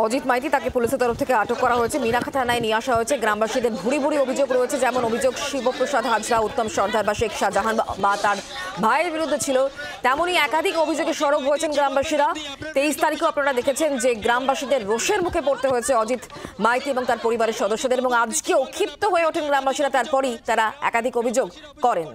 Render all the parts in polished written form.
অজিত মাইতি তাকে পুলিশের তরফ থেকে আটক করা হয়েছে, মিনাখা থানায় নিয়ে আসা হয়েছে। গ্রামবাসীদের ভুরি ভুরি অভিযোগ রয়েছে, যেমন অভিযোগ শিবপ্রসাদ হাজরা, উত্তম সর্দার বা শেখ শাহজাহান বা তার ভাইয়ের বিরুদ্ধে ছিল, তেমনই একাধিক অভিযোগে সরব হয়েছেন গ্রামবাসীরা। 23 তারিখও আপনারা দেখেছেন যে গ্রামবাসীদের রোষের মুখে পড়তে হয়েছে অজিত মাইতি এবং তার পরিবারের সদস্যদের, এবং আজকেও ক্ষিপ্ত হয়ে ওঠেন গ্রামবাসীরা, তারপরই তারা একাধিক অভিযোগ করেন।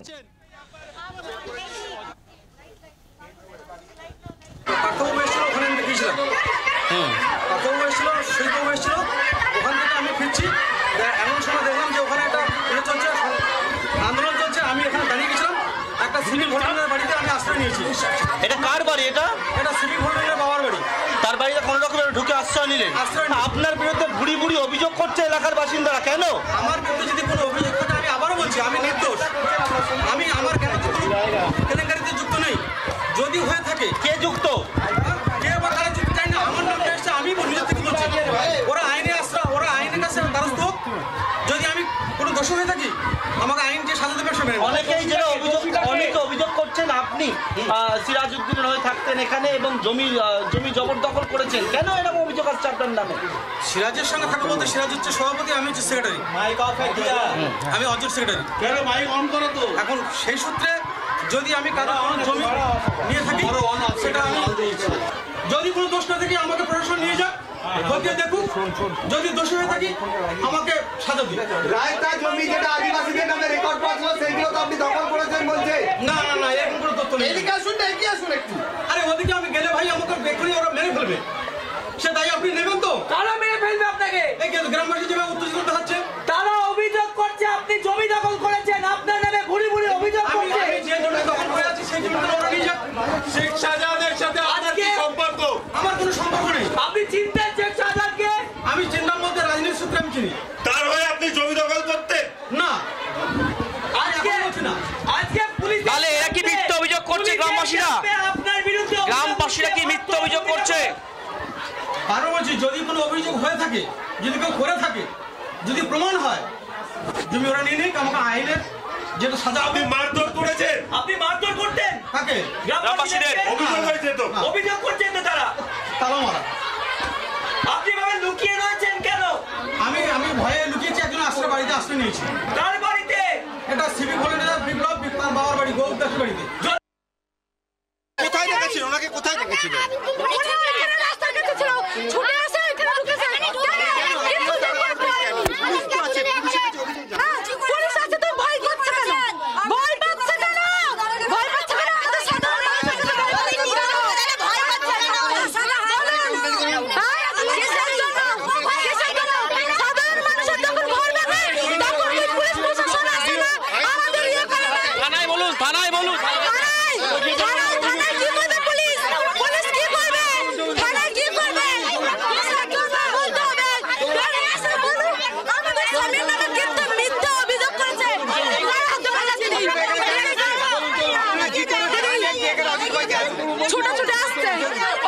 ওখান থেকে আমি ফিরছি, এমন সময় দেখলাম যে ওখানে একটা চলছে, আন্দোলন চলছে। আমি এখানে দাঁড়িয়ে গেছিলাম, একটা সিভিল ভোটারের বাড়িতে আমি আশ্রয় নিয়েছি। এটা কার বাড়ি? এটা সিভিল ভোটারের বাবার বাড়ি। তার বাড়িতে কোনো রকমের ঢুকে আশ্রয় নিলেন? আপনার বিরুদ্ধে বুড়ি বুড়ি অভিযোগ করছে এলাকার বাসিন্দারা, কেন? আমার বিরুদ্ধে যদি কোনো অভিযোগ থাকে, আমি আবারও বলছি আমি নির্দোষ, আমি আমার কেলেঙ্কারিতে যুক্ত নেই। যদি হয়ে থাকে কে যুক্ত, কে বা কারা যুক্ত চাই না, আমার নামটা এসছে, আমি নিজের থেকে বলছি। ওরা আইনে আশ্রয়, ওরা আইনের কাছে দ্বারস্থ হোক। যদি আমি কোনো দোষ হয়ে থাকি, আমাকে আইন যে সাজা দেবে সে মেনে নেব। অনেকে অভিযোগ করছেন আপনি সিরাজউদ্দিনের হয়ে থাকতেন এখানে এবং জমি জবরদখল করেছেন, কেন এরকম অভিযোগ আসছে আপনার নামে? সিরাজের সঙ্গে থাকা বলতে সিরাজ হচ্ছে সভাপতি, আমি হচ্ছে সেক্রেটারি, আমি অজর সেক্রেটারি। এখন সেই সূত্রে যদি আমি কারো জমি নিয়ে থাকি, সেটা আমি যদি কোনো দোষ না থাকি আমাকে প্রশাসন নিয়ে যাক, দেখুক। যদি দোষী হয়ে থাকি আমাকে সাজা দিন। রায়তার জমি যেটা আদিবাসীদের নামে রেকর্ড করা ছিল, সেইগুলো তো আপনি দখল করেছেন বলছে। না না না, এরকম কোনো তথ্য নেই। এদিকে আসুন না, এগিয়ে আসুন একটু। আরে ওদিকে আমি গেলে ভাই আমাকে বেকুনি ওরা মেরে ফেলবে, সে তাই আপনি নেবেন তো? কারা মেরে ফেলবে আপনাকে? এই গ্রামবাসী যেভাবে উত্তেজিত দেখাচ্ছে, তারা অভিযোগ করছে আপনি জমি দখল করেছেন, আপনার নামে ভুরি ভুরি অভিযোগ করছে। আমি যে জমি দখল করে আছি সেই জমিটা ওরা নিয়ে যাক। শেখ শাহজাহানের সাথে আপনার কি সম্পর্ক? আমার কোনো সম্পর্ক নেই। আপনি চিনতেন শেখ শাহজাহানকে? আমি চিন্তার মধ্যে রাজনীতির সূত্রে আমি চিনি। তার হয়ে আপনি জমি দখল করতেন না? আজকে পুলিশ, তাহলে এরা কি মিথ্যা অভিযোগ করছে? গ্রামবাসীরা আপনার বিরুদ্ধে গ্রামবাসীরা কি মিথ্যা অভিযোগ করছে? আরো বলছি, যদি কোনো অভিযোগ হয়ে থাকে, যদি কেউ করে থাকে, যদি প্রমাণ হয়, জমি ওরা নিয়ে নিক, আমাকে আইনের যেটা সাজা। আপনি মারধর করেছেন? আপনি মারধর করতেন তাকে গ্রামবাসীদের অভিযোগ হয়েছে তো? অভিযোগ করছেন তো তারা? তালা মারা। আপনি ভাবে লুকিয়ে রয়েছেন কেন? আমি ভয়ে লুকিয়েছি, একজন আশ্রয় বাড়িতে আশ্রয় নিয়েছি। কার বাড়িতে? এটা সিভিক ভলেন্টিয়ার বিপ্লব তার বাবার বাড়ি, গৌর দাসের বাড়িতে। কোথায় রেখেছিল ওনাকে? কোথায় রেখেছিল? ছোট ছোট আসছে,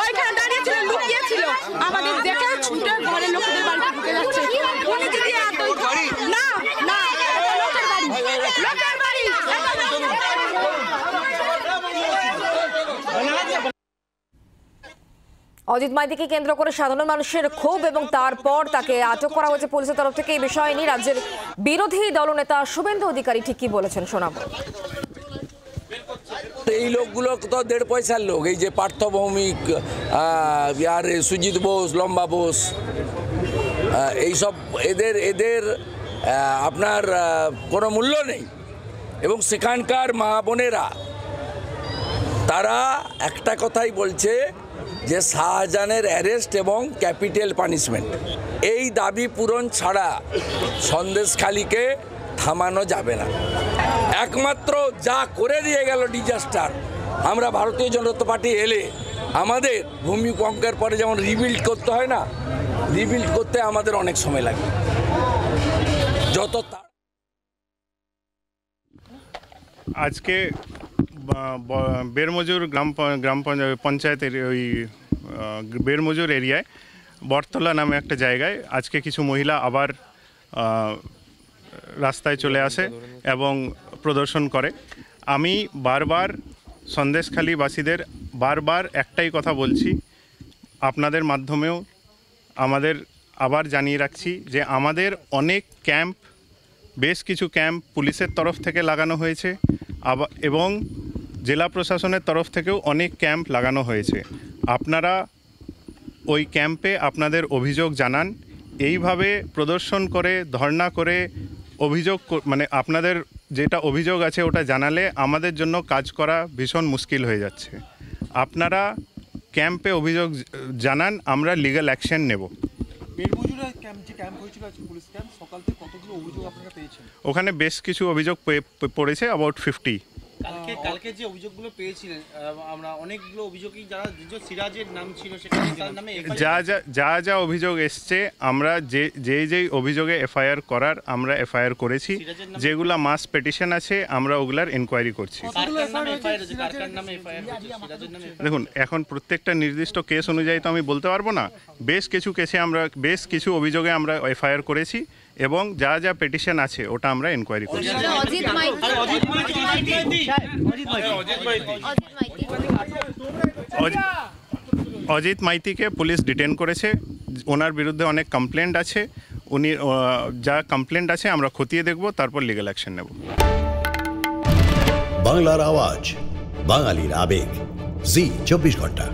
ওইখানে দাঁড়িয়ে ছিল, লুকিয়ে ছিল, আমাদের দেখে ছুটে ঘরের লোকেদের বাড়িতে ঢুকে যাচ্ছে। উনি যদি না না, লোকের বাড়ি, লোকের বাড়ি। অজিত মাইতিকে কেন্দ্র করে সাধারণ মানুষের ক্ষোভ, এবং তারপর তাকে আটক করা হয়েছে পুলিশের তরফ থেকে। এই বিষয় নিয়ে রাজ্যের বিরোধী দলনেতা শুভেন্দু অধিকারী ঠিক কি বলেছেন শোনাবো। এই লোকগুলো তো 1.5 পয়সার লোক, এই যে পার্থ ভৌমিক, আর সুজিত বোস, লম্বা বোস, এইসব এদের আপনার কোনো মূল্য নেই। এবং সেখানকার মা বোনেরা তারা একটা কথাই বলছে যে শাহজাহানের অ্যারেস্ট এবং ক্যাপিটাল পানিশমেন্ট, এই দাবি পূরণ ছাড়া সন্দেশখালীকে থামানো যাবে না। একমাত্র যা করে দিয়ে গেল ডিজাস্টার, আমরা ভারতীয় জনতা পার্টি এলে আমাদের ভূমিকম্পের পরে যেমন রিবিল্ড করতে হয় না, রিবিল্ড করতে আমাদের অনেক সময় লাগে। যত আজকে বেরমজুর গ্রাম পঞ্চায়েতের ওই বেরমজুর এরিয়ায় বটতলা নামে একটা জায়গায় আজকে কিছু মহিলা আবার রাস্তায় চলে আসে এবং প্রদর্শন করে। আমি বারবার সন্দেশখালীবাসীদের বারবার একটাই কথা বলছি, আপনাদের মাধ্যমেও আমাদের আবার জানিয়ে রাখছি যে আমাদের অনেক ক্যাম্প, বেশ কিছু ক্যাম্প পুলিশের তরফ থেকে লাগানো হয়েছে এবং জেলা প্রশাসনের তরফ থেকেও অনেক ক্যাম্প লাগানো হয়েছে। আপনারা ওই ক্যাম্পে আপনাদের অভিযোগ জানান। এইভাবে প্রদর্শন করে, ধর্ণা করে অভিযোগ মানে আপনাদের যেটা অভিযোগ আছে ওটা জানালে আমাদের জন্য কাজ করা ভীষণ মুশকিল হয়ে যাচ্ছে। আপনারা ক্যাম্পে অভিযোগ জানান, আমরা লিগ্যাল অ্যাকশন নেব। ওখানে বেশ কিছু অভিযোগ পড়েছে, অ্যাবাউট 50। কালকে যে অভিযোগগুলো পেয়েছিলেন আমরা, অনেকগুলো অভিযোগই যারা সিরাজের নাম ছিল সেখানে তার নামে যা অভিযোগ এসছে, আমরা যেই অভিযোগে এফআইআর করার আমরা এফআইআর করেছি। যেগুলা মাস পিটিশন আছে আমরা ওগুলার ইনকোয়ারি করছি। দেখুন, এখন প্রত্যেকটা নির্দিষ্ট কেস অনুযায়ী তো আমি বলতে পারবো না। বেশ কিছু অভিযোগে আমরা এফআইআর করেছি এবং যা পিটিশন আছে ওটা আমরা ইনকোয়ারি করছি। অজিত মাইতিকে পুলিশ ডিটেন করেছে। ওনার বিরুদ্ধে অনেক কমপ্লেন্ট আছে। উনি যা কমপ্লেন্ট আছে আমরা খতিয়ে দেখব, তারপর লিগ্যাল অ্যাকশন নেব। বাংলার আওয়াজ, বাঙালির আবেগ, জি 24 ঘন্টা।